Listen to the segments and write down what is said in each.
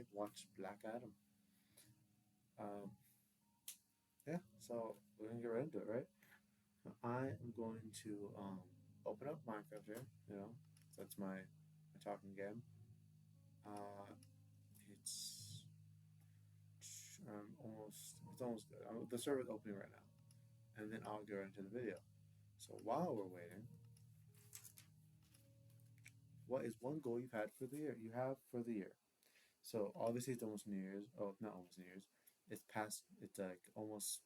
I watched Black Adam. Um, yeah, so we're gonna get right into it, right? I am going to open up Minecraft here. That's my talking game. Uh, it's almost good. The server's opening right now, and then I'll get right into the video. So while we're waiting, what is one goal you've had for the year? You have for the year. So obviously it's almost New Year's. Oh, not almost New Year's. It's past. It's like almost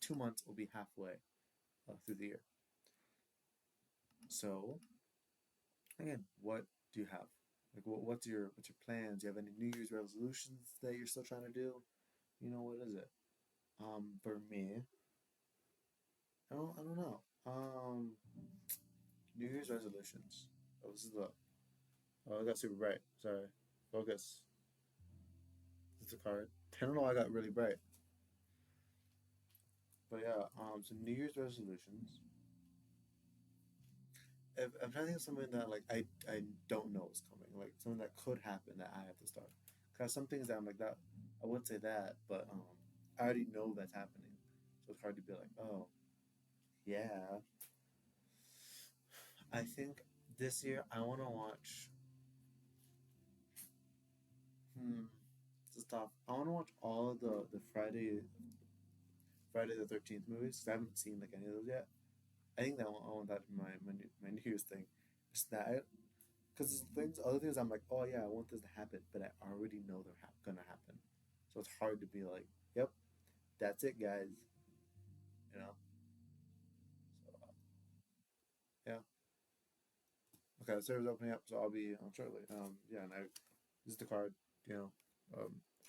2 months. Will be halfway through the year. So again, what do you have? Like, what's your plans? Do you have any New Year's resolutions that you're still trying to do? What is it? For me, I don't know. New Year's resolutions. Oh, this is the. Oh, I got super bright. Sorry. Focus. It's a card. I don't know. I got really bright. But yeah. So New Year's resolutions. If I'm trying to think of something that like I don't know is coming, like something that could happen that I have to start. Cause some things that I'm like that I would say that, but I already know that's happening, so it's hard to be like, oh yeah. I think this year I want to watch. Hmm, this is tough. I want to watch all of the Friday the 13th movies. 'Cause I haven't seen like any of those yet. I think that I want that in my New Year's thing. Just that because other things I'm like, oh yeah, I want this to happen, but I already know they're gonna happen, so it's hard to be like, yep, that's it, guys. You know. So yeah. Okay, the server's opening up, so I'll be on shortly. Yeah, and this is the card. You know,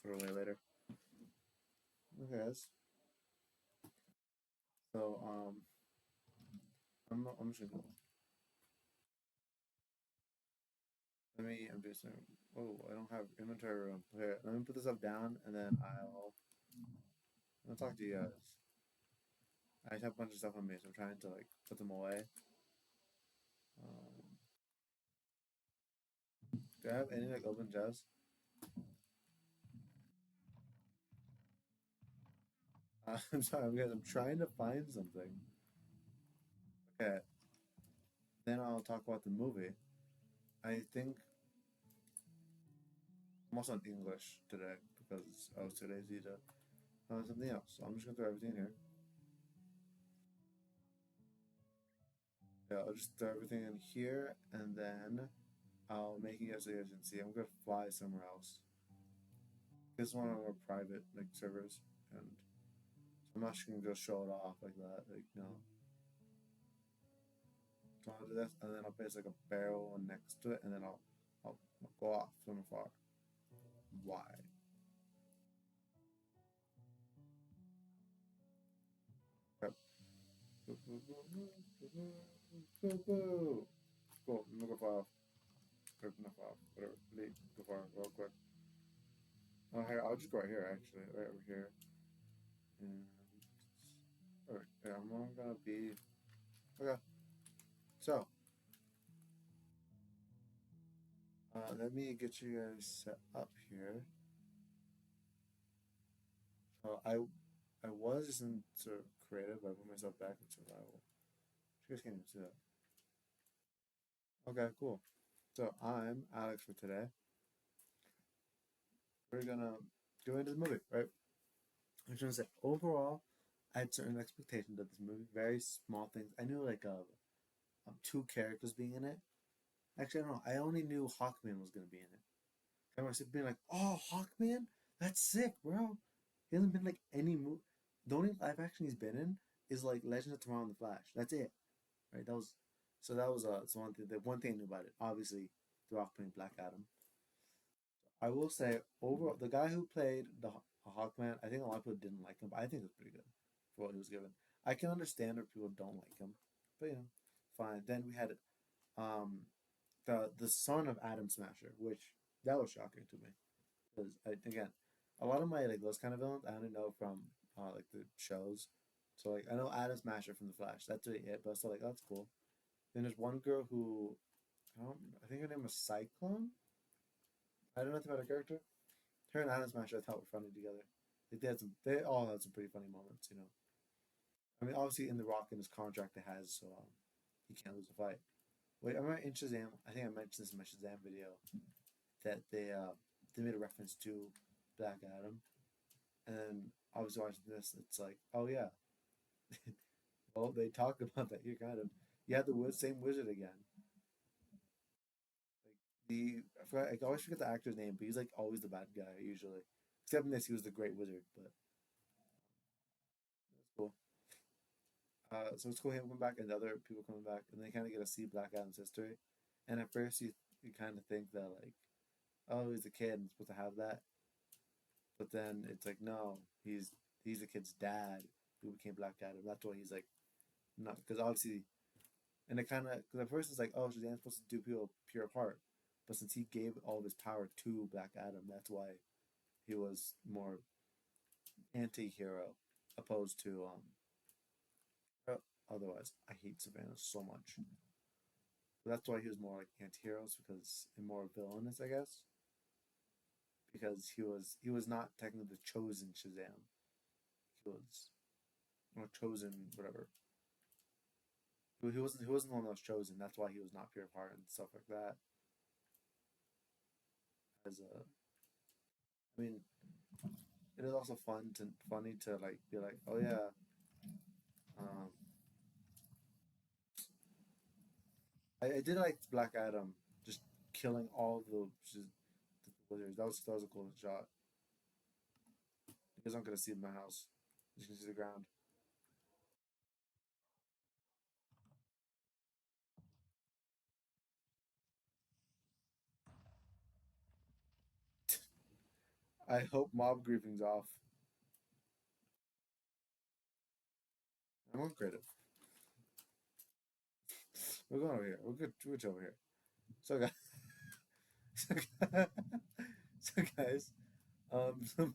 for later. Okay, guys. So I'm just gonna I'm just oh, I don't have inventory room. Okay, let me put this up down, and then I'll talk to you guys. I just have a bunch of stuff on me, so I'm trying to like put them away. Um, do I have any like open chests? I'm sorry, because I'm trying to find something. Okay, then I'll talk about the movie. I think I'm also in English today because I was too lazy to something else. So I'm just gonna throw everything in here. Yeah, I'll just throw everything in here, and then I'll make it so you guys can see. I'm gonna fly somewhere else. This one on more private like servers, and so I'm not just gonna just show it off like that. Like no, so I'll do this, and then I'll place like a barrel next to it, and then I'll go off from afar. Why? Yep. Cool. I'm gonna go far off. Or not far off. Whatever. Leave. Go far. Real quick. Oh, here. I'll just go right here. Actually, right over here. And alright, yeah, I'm gonna be okay. So, let me get you guys set up here. I was just in sort of creative. I put myself back in survival. You guys can't even see that. Okay, cool. So I'm Alex for today. We're gonna go into the movie, right? I was gonna say overall, I had certain expectations of this movie. Very small things. I knew like two characters being in it. Actually, I don't know. I only knew Hawkman was gonna be in it. I was being like, "Oh, Hawkman, that's sick, bro." He hasn't been like any movie. The only live action he's been in is like Legend of Tomorrow and the Flash. That's it, right? That's one thing. The one thing I knew about it. Obviously, The Rock playing Black Adam. I will say overall, the guy who played the Hawkman, I think a lot of people didn't like him, but I think it was pretty good for what he was given. I can understand if people don't like him, but fine. Then we had um the son of Adam Smasher, which that was shocking to me. Because again, a lot of my like those kind of villains I only know from like the shows. So like I know Adam Smasher from the Flash. That's really it. But still like that's cool. Then there's one girl who I think her name was Cyclone. I don't know nothing about her character. Her and Adam Smash I thought were funny together. Like they all had some pretty funny moments, you know. I mean, obviously in The Rock in his contract it has, so he can't lose a fight. Wait, I remember in Shazam. I think I mentioned this in my Shazam video that they made a reference to Black Adam, and then I was watching this. It's like, oh yeah, well they talked about that. You had the same wizard again. Like I always forget the actor's name, but he's like always the bad guy usually. Except in this, he was the Great Wizard, but that's cool. So it's cool him coming back and other people coming back, and they kind of get to see Black Adam's history. And at first, you kind of think that like, oh, he's a kid and supposed to have that, but then it's like, no, he's the kid's dad who became Black Adam. That's why he's like not because obviously, and it kind of because at first it's like, oh, Shazam's supposed to do people pure apart, but since he gave all of his power to Black Adam, that's why he was more anti-hero opposed to otherwise. I hate Savannah so much. But that's why he was more like anti-heroes because and more villainous, I guess. Because he was not technically the chosen Shazam. He was or chosen whatever. He wasn't the one that was chosen. That's why he was not pure of heart and stuff like that. As a, I mean, it is also funny to like be like, oh yeah, um, I did like Black Adam just killing all the wizards. That was a cool shot. You guys aren't gonna see my house. You can see the ground. I hope mob griefing's off. I'm on credit. We're going over here. We're good. We're over here. So guys, so guys, so guys so,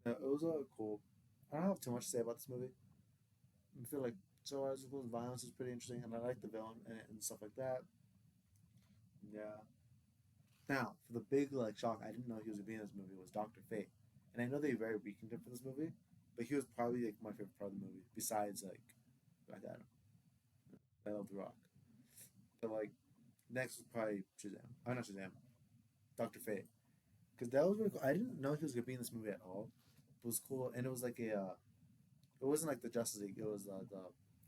it was cool. I don't have too much to say about this movie. I feel like so as well, violence is pretty interesting, and I like the villain and stuff like that. Yeah. Now, for the big like shock, I didn't know he was gonna be in this movie was Doctor Fate, and I know they very weakened him for this movie, but he was probably like my favorite part of the movie besides like Black Adam. I love The Rock, but like next was probably Shazam. I'm not Shazam. Doctor Fate, because that was really cool. I didn't know he was gonna be in this movie at all. It was cool, and it was like a. It wasn't like the Justice League. It was the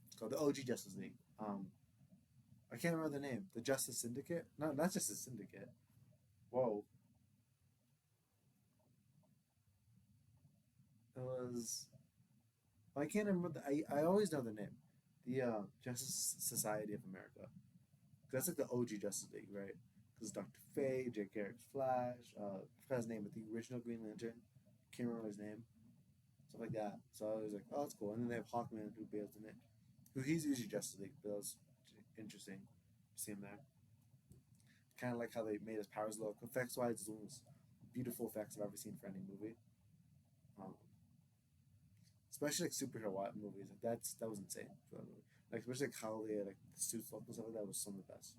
it's called the OG Justice League. I can't remember the name. The Justice Syndicate? No, not Justice Syndicate. Whoa, it was. I can't remember. I always know the name. The Justice Society of America. That's like the OG Justice League, right? Because Doctor Fate, Jake Garrick's Flash. I forgot his name, but the original Green Lantern. Can't remember his name. Stuff like that. So I was like, oh, that's cool. And then they have Hawkman who bails in it. Who he's usually Justice League, but that was interesting to see him there. Kind of like how they made his powers look. Effects wise, it's one of the most beautiful effects I've ever seen for any movie. Um, especially like superhero movies. Like that was insane for that movie. Like especially like how they like the suits look and stuff like that was some of the best.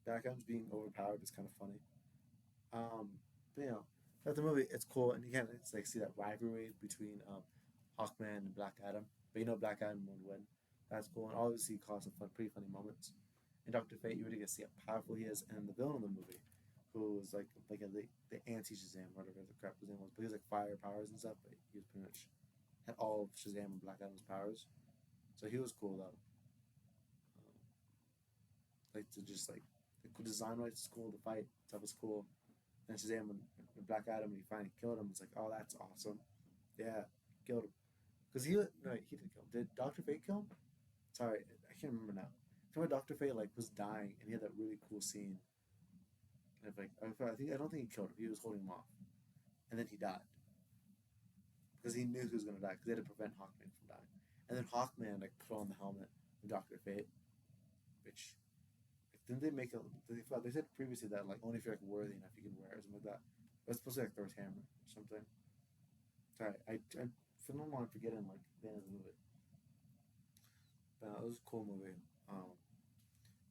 Black Adam's being overpowered is kind of funny. But, you know, but the movie it's cool and you can it's like see that rivalry between Hawkman and Black Adam. But you know Black Adam would win. That's cool and obviously caused some pretty funny moments. In Doctor Fate, you really get to see how powerful he is, and the villain of the movie, who was like the anti Shazam, whatever the crap his name was, but he was like fire powers and stuff. But he was pretty much had all of Shazam and Black Adam's powers, so he was cool though. Like to just like the design wise, it's cool. The fight stuff was cool. And Shazam and Black Adam, when he finally killed him, it's like, oh, that's awesome. Yeah, killed him because he didn't kill him. Did Doctor Fate kill him? Sorry, I can't remember now. Remember Doctor Fate like was dying and he had that really cool scene. And like I don't think he killed him. He was holding him off, and then he died because he knew he was gonna die because they had to prevent Hawkman from dying. And then Hawkman like put on the helmet of Doctor Fate, which like, didn't they make a? They said previously that like only if you're like worthy enough you can wear it or something like that. It was supposed to be like Thor's hammer or something. Sorry, I for no longer forgetting like the end of the movie. But it was a cool movie.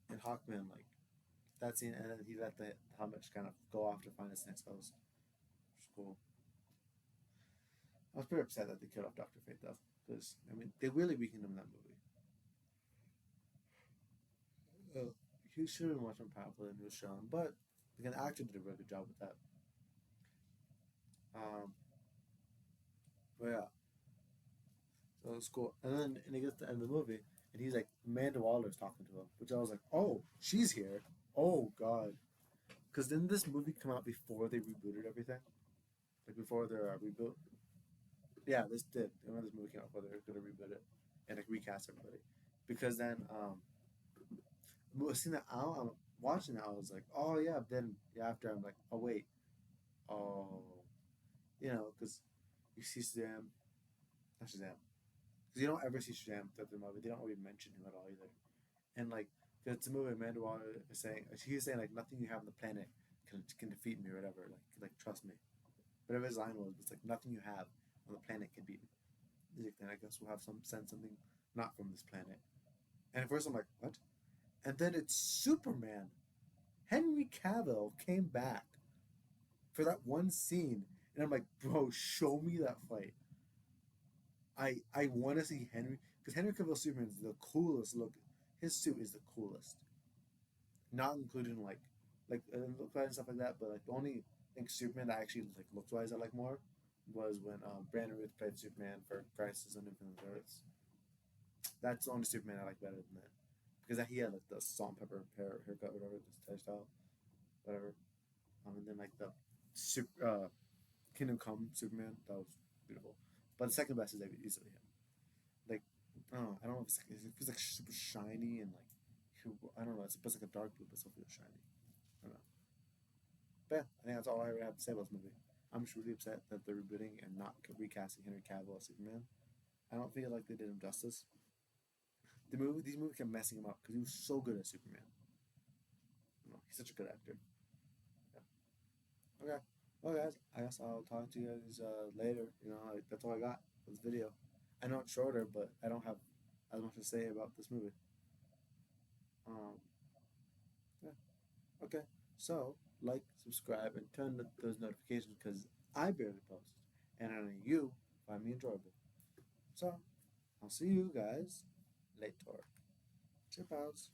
And Hawkman like that scene, and then he let the helmet just kind of go off to find his next house. Which is cool. I was pretty upset that they killed off Doctor Fate though, because I mean they really weakened him in that movie. He should have been much more powerful than he was shown, but the actor did a really good job with that. Um, but yeah, so it's cool. And he gets to the end of the movie, and he's like Amanda Waller's talking to him, which I was like, oh, she's here. Oh God, because didn't this movie come out before they rebooted everything? Like before their reboot? Yeah, this did. When this movie came out, before they were gonna reboot it and like recast everybody, because then seeing that out, I'm watching it, I was like, oh yeah. Then yeah, after I'm like, oh wait, oh, because you see Shazam, not Shazam, because you don't ever see Shazam throughout the movie. They don't really mention him at all either. And like, it's a movie. Amanda Waller is saying, he's saying like nothing you have on the planet can defeat me or whatever. Like trust me. Whatever his line was like nothing you have on the planet can beat me. He's like, then I guess we'll have send something not from this planet. And at first I'm like, what? And then it's Superman. Henry Cavill came back for that one scene, and I'm like, bro, show me that fight. I want to see Henry because Henry Cavill Superman is the coolest look. His suit is the coolest, not including look wise and stuff like that. But like the only thing Superman that actually like looks wise I like more was when Brandon Ruth played Superman for Crisis on Infinite Earths. That's the only Superman I like better than that because he had like the salt and pepper haircut, whatever, this hairstyle, whatever. And then like the super, Kingdom Come Superman, that was beautiful. But the second best is like easily him. Like I don't know if it feels like super shiny and like I don't know. It's like a dark blue, but still feels shiny. I don't know. But yeah, I think that's all I have to say about this movie. I'm just really upset that they're rebooting and not recasting Henry Cavill as Superman. I don't feel like they did him justice. These movies kept messing him up because he was so good at Superman. He's such a good actor. Yeah. Okay. Well, guys, I guess I'll talk to you guys later. That's all I got for this video. I know it's shorter, but I don't have as much to say about this movie. Um, yeah. Okay. So, like, subscribe, and turn those notifications because I barely post, and I know you find me enjoyable. So, I'll see you guys later. Chip outs.